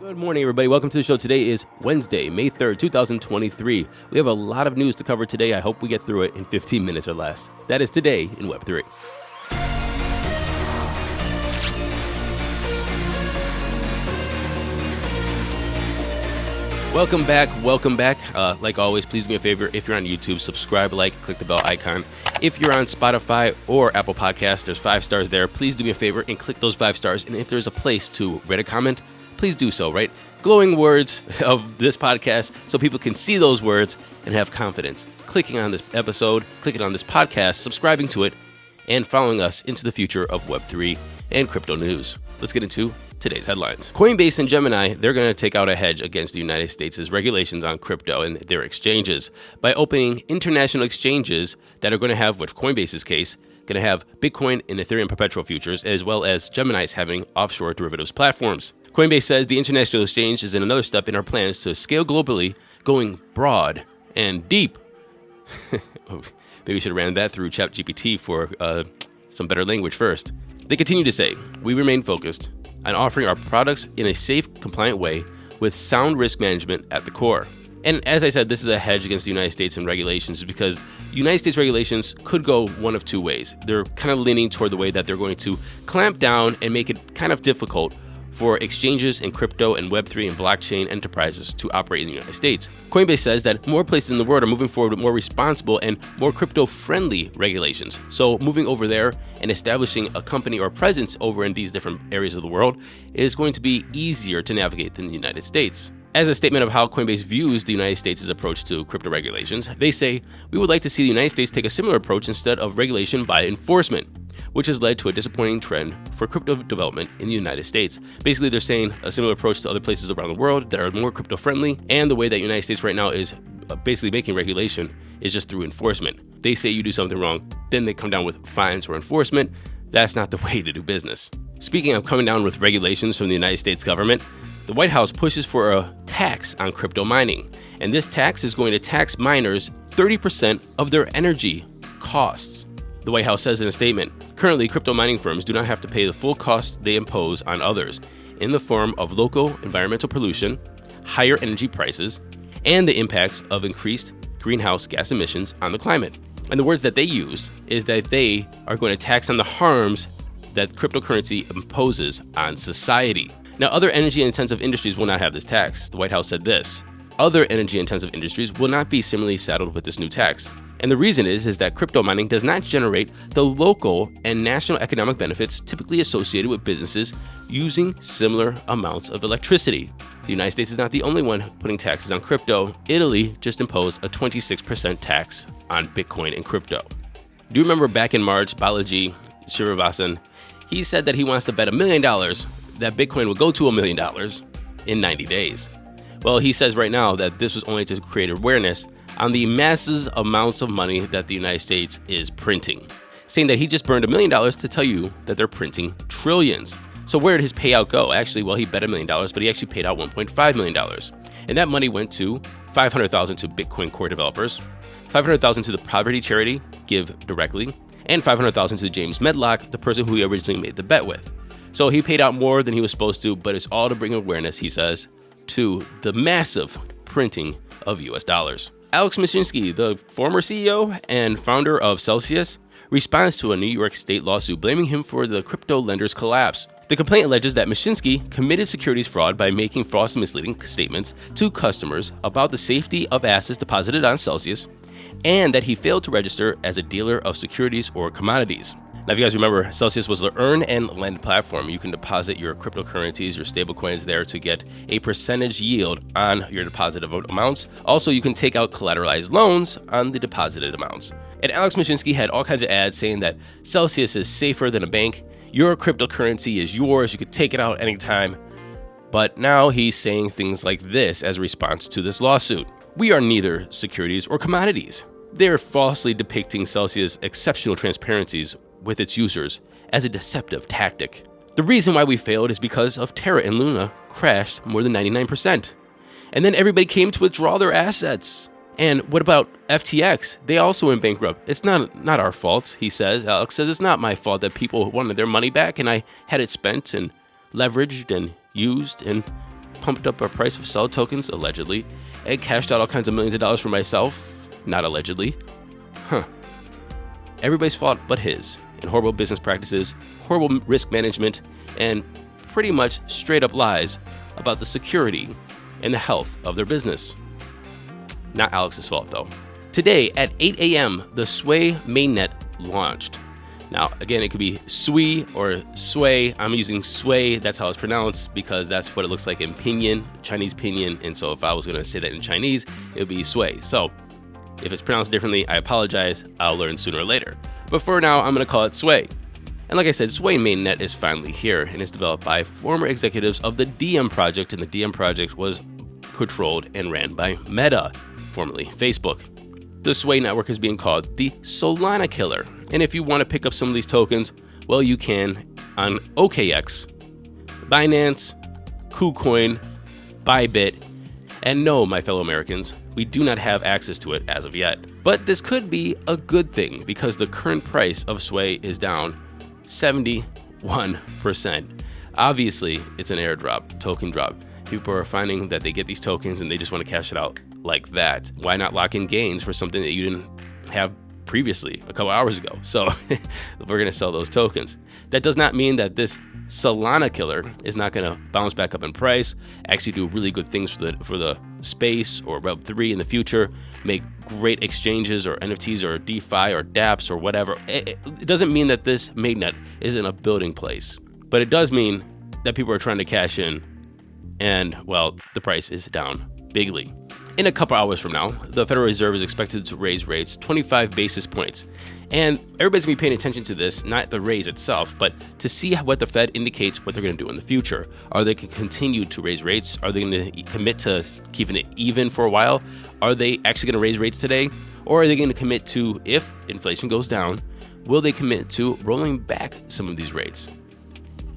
Good morning, everybody. Welcome to the show. Today is Wednesday, May 3rd, 2023. We have a lot of news to cover today. I hope we get through it in 15 minutes or less. That is today in Web3. Welcome back. Like always, please do me a favor. If you're on YouTube, subscribe, click the bell icon. If you're on Spotify or Apple Podcasts, there's 5 stars there. Please do me a favor and click those 5 stars. And if there's a place to write a comment, please do so, right? Glowing words of this podcast so people can see those words and have confidence. Clicking on this episode, clicking on this podcast, subscribing to it, and following us into the future of Web3 and crypto news. Let's get into today's headlines. Coinbase and Gemini, they're going to take out a hedge against the United States' regulations on crypto and their exchanges by opening international exchanges that are going to have, with Coinbase's case, going to have Bitcoin and Ethereum perpetual futures, as well as Gemini's having offshore derivatives platforms. Coinbase says the international exchange is another step in our plans to scale globally, going broad and deep. Maybe we should have ran that through ChatGPT for some better language first. They continue to say, we remain focused on offering our products in a safe, compliant way with sound risk management at the core. And as I said, this is a hedge against the United States and regulations because United States regulations could go one of two ways. They're kind of leaning toward the way that they're going to clamp down and make it kind of difficult for exchanges in crypto and Web3 and blockchain enterprises to operate in the United States. Coinbase says that more places in the world are moving forward with more responsible and more crypto-friendly regulations. So moving over there and establishing a company or presence over in these different areas of the world is going to be easier to navigate than the United States. As a statement of how Coinbase views the United States' approach to crypto regulations, they say, we would like to see the United States take a similar approach instead of regulation by enforcement, which has led to a disappointing trend for crypto development in the United States. Basically, they're saying a similar approach to other places around the world that are more crypto-friendly, and the way that the United States right now is basically making regulation is just through enforcement. They say you do something wrong, then they come down with fines or enforcement. That's not the way to do business. Speaking of coming down with regulations from the United States government, the White House pushes for a tax on crypto mining, and this tax is going to tax miners 30% of their energy costs. The White House says in a statement, currently crypto mining firms do not have to pay the full cost they impose on others in the form of local environmental pollution, higher energy prices, and the impacts of increased greenhouse gas emissions on the climate. And the words that they use is that they are going to tax on the harms that cryptocurrency imposes on society. Now, other energy-intensive industries will not have this tax. The White House said this: other energy-intensive industries will not be similarly saddled with this new tax. And the reason is that crypto mining does not generate the local and national economic benefits typically associated with businesses using similar amounts of electricity. The United States is not the only one putting taxes on crypto. Italy just imposed a 26% tax on Bitcoin and crypto. Do you remember back in March, Balaji Srinivasan, he said that he wants to bet $1 million that Bitcoin would go to $1 million in 90 days. Well, he says right now that this was only to create awareness on the massive amounts of money that the United States is printing, saying that he just burned $1 million to tell you that they're printing trillions. So where did his payout go? Actually, well, he bet $1 million, but he actually paid out $1.5 million. And that money went to $500,000 to Bitcoin core developers, $500,000 to the poverty charity Give Directly, and $500,000 to James Medlock, the person who he originally made the bet with. So he paid out more than he was supposed to, but it's all to bring awareness, he says, to the massive printing of US dollars. Alex Mashinsky, the former CEO and founder of Celsius, responds to a New York State lawsuit blaming him for the crypto lender's collapse. The complaint alleges that Mashinsky committed securities fraud by making false and misleading statements to customers about the safety of assets deposited on Celsius, and that he failed to register as a dealer of securities or commodities. Now, if you guys remember, Celsius was the earn and lend platform. You can deposit your cryptocurrencies, your stablecoins there to get a percentage yield on your deposited amounts. Also, you can take out collateralized loans on the deposited amounts. And Alex Mashinsky had all kinds of ads saying that Celsius is safer than a bank. Your cryptocurrency is yours. You could take it out anytime. But now he's saying things like this as a response to this lawsuit. We are neither securities or commodities. They're falsely depicting Celsius' exceptional transparencies with its users as a deceptive tactic. The reason why we failed is because of Terra and Luna crashed more than 99%. And then everybody came to withdraw their assets. And what about FTX? They also went bankrupt. It's not our fault, he says. Alex says it's not my fault that people wanted their money back and I had it spent and leveraged and used and pumped up our price of Sol tokens, allegedly, and cashed out all kinds of millions of dollars for myself, not allegedly. Everybody's fault but his, and horrible business practices, horrible risk management, and pretty much straight up lies about the security and the health of their business. Not Alex's fault though. Today at 8 a.m., the Sway mainnet launched. Now, again, it could be Sui or Sway. I'm using Sway. That's how it's pronounced because that's what it looks like in Pinyin, Chinese Pinyin. And so if I was going to say that in Chinese, it would be Sway. So if it's pronounced differently, I apologize. I'll learn sooner or later. But for now, I'm going to call it Sway. And like I said, Sway mainnet is finally here and is developed by former executives of the DM project. And the DM project was controlled and ran by Meta, formerly Facebook. The Sway network is being called the Solana Killer. And if you want to pick up some of these tokens, well, you can on OKX, Binance, KuCoin, Bybit, and no, my fellow Americans, we do not have access to it as of yet. But this could be a good thing because the current price of Sway is down 71%. Obviously, it's an airdrop, token drop. People are finding that they get these tokens and they just want to cash it out like that. Why not lock in gains for something that you didn't have previously a couple hours ago? So we're going to sell those tokens. That does not mean that this Solana Killer is not going to bounce back up in price, actually do really good things for the space or Web3 in the future, make great exchanges or NFTs or DeFi or dApps or whatever. It doesn't mean that this mainnet isn't a building place, but it does mean that people are trying to cash in and, well, the price is down bigly. In a couple hours from now, the Federal Reserve is expected to raise rates 25 basis points. And everybody's going to be paying attention to this, not the raise itself, but to see what the Fed indicates what they're going to do in the future. Are they going to continue to raise rates? Are they going to commit to keeping it even for a while? Are they actually going to raise rates today? Or are they going to commit to, if inflation goes down, will they commit to rolling back some of these rates?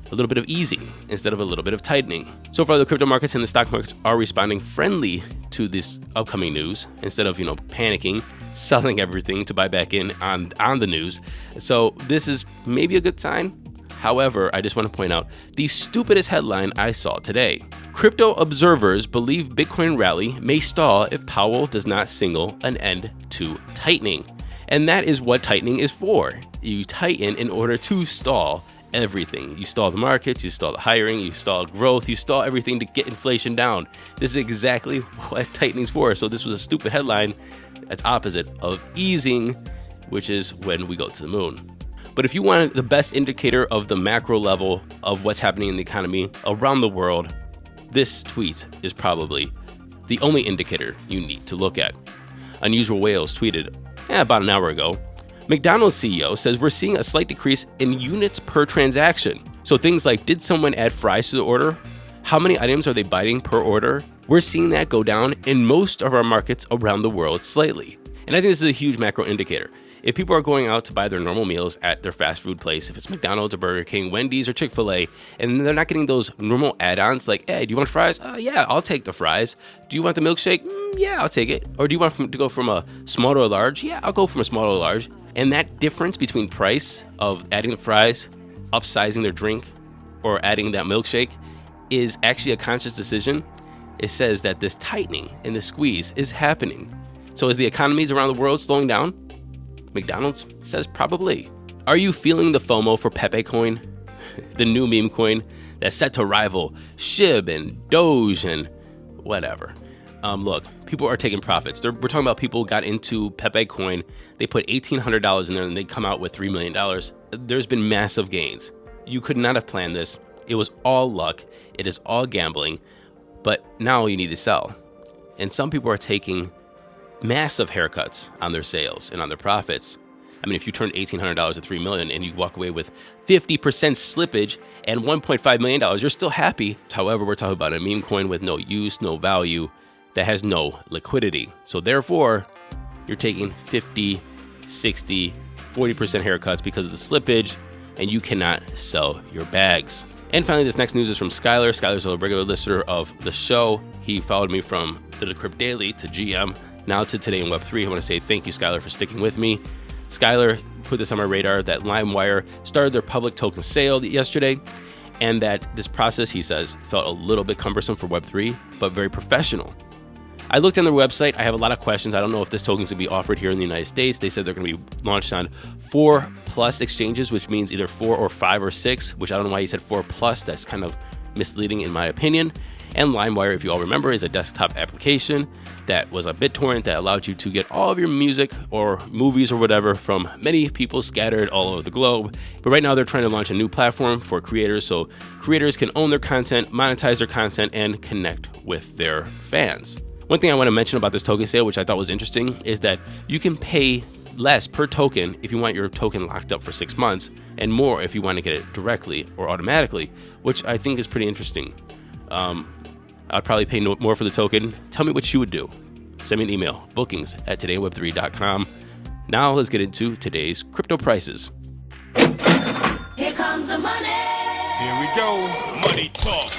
A little bit of easing instead of a little bit of tightening. So far, the crypto markets and the stock markets are responding friendly to this upcoming news instead of, panicking, selling everything to buy back in on the news. So this is maybe a good sign. However, I just want to point out the stupidest headline I saw today. Crypto observers believe Bitcoin rally may stall if Powell does not signal an end to tightening. And that is what tightening is for. You tighten in order to stall everything. You stall the markets, you stall the hiring, you stall growth, you stall everything to get inflation down. This is exactly what tightening's for. So this was a stupid headline that's opposite of easing, which is when we go to the moon. But if you want the best indicator of the macro level of what's happening in the economy around the world, this tweet is probably the only indicator you need to look at. Unusual Whales tweeted about an hour ago, McDonald's CEO says we're seeing a slight decrease in units per transaction. So things like, did someone add fries to the order? How many items are they biting per order? We're seeing that go down in most of our markets around the world slightly. And I think this is a huge macro indicator. If people are going out to buy their normal meals at their fast food place, if it's McDonald's or Burger King, Wendy's or Chick-fil-A, and they're not getting those normal add-ons like, hey, do you want fries? Yeah, I'll take the fries. Do you want the milkshake? Yeah, I'll take it. Or do you want to go from a small to a large? Yeah, I'll go from a small to a large. And that difference between price of adding the fries, upsizing their drink, or adding that milkshake is actually a conscious decision. It says that this tightening and this squeeze is happening. So as the economies around the world slowing down, McDonald's says probably. Are you feeling the FOMO for Pepe Coin? The new meme coin that's set to rival SHIB and Doge and whatever. Look, people are taking profits. We're talking about people who got into Pepe Coin. They put $1,800 in there and they come out with $3 million. There's been massive gains. You could not have planned this. It was all luck. It is all gambling. But now you need to sell. And some people are taking massive haircuts on their sales and on their profits. I mean, if you turned $1,800 to $3 million and you walk away with 50% slippage and $1.5 million, you're still happy. However, we're talking about a meme coin with no use, no value, that has no liquidity. So therefore, you're taking 50, 60, 40% haircuts because of the slippage, and you cannot sell your bags. And finally, this next news is from Skylar. Skylar's a regular listener of the show. He followed me from the Decrypt Daily to GM, now to Today in Web3. I want to say thank you, Skylar, for sticking with me. Skylar put this on my radar that Limewire started their public token sale yesterday. and that this process, he says, felt a little bit cumbersome for Web3, but very professional. I looked on their website. I have a lot of questions. I don't know if this token is going to be offered here in the United States. They said they're going to be launched on 4+ exchanges, which means either 4 or 5 or 6, which I don't know why he said 4+. That's kind of misleading in my opinion. And Limewire, if you all remember, is a desktop application that was a BitTorrent that allowed you to get all of your music or movies or whatever from many people scattered all over the globe. But right now they're trying to launch a new platform for creators so creators can own their content, monetize their content, and connect with their fans. One thing I want to mention about this token sale, which I thought was interesting, is that you can pay less per token if you want your token locked up for 6 months, and more if you want to get it directly or automatically, which I think is pretty interesting. I'd probably pay more for the token. Tell me what you would do. Send me an email, bookings@todayweb3.com. Now let's get into today's crypto prices. Here comes the money. Here we go. Money talk.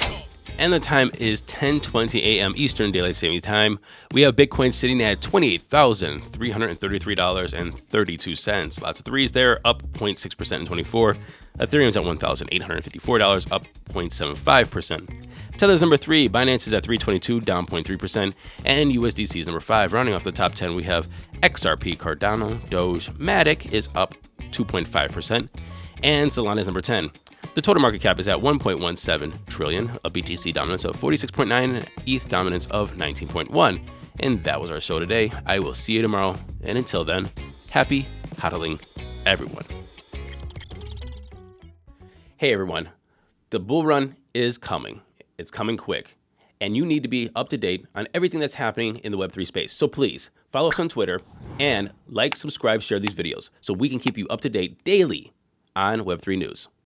And the time is 10:20 a.m. Eastern Daylight Savings Time. We have Bitcoin sitting at $28,333.32. Lots of threes there, up 0.6% in 24. Ethereum's at $1,854, up 0.75%. Tether's number 3, Binance is at 322, down 0.3%, and USDC is number 5. Rounding off the top 10, we have XRP, Cardano, Doge, Matic is up 2.5%, and Solana is number 10. The total market cap is at 1.17 trillion, a BTC dominance of 46.9, ETH dominance of 19.1. And that was our show today. I will see you tomorrow. And until then, happy hodling, everyone. Hey, everyone. The bull run is coming. It's coming quick. And you need to be up to date on everything that's happening in the Web3 space. So please follow us on Twitter and like, subscribe, share these videos so we can keep you up to date daily on Web3 news.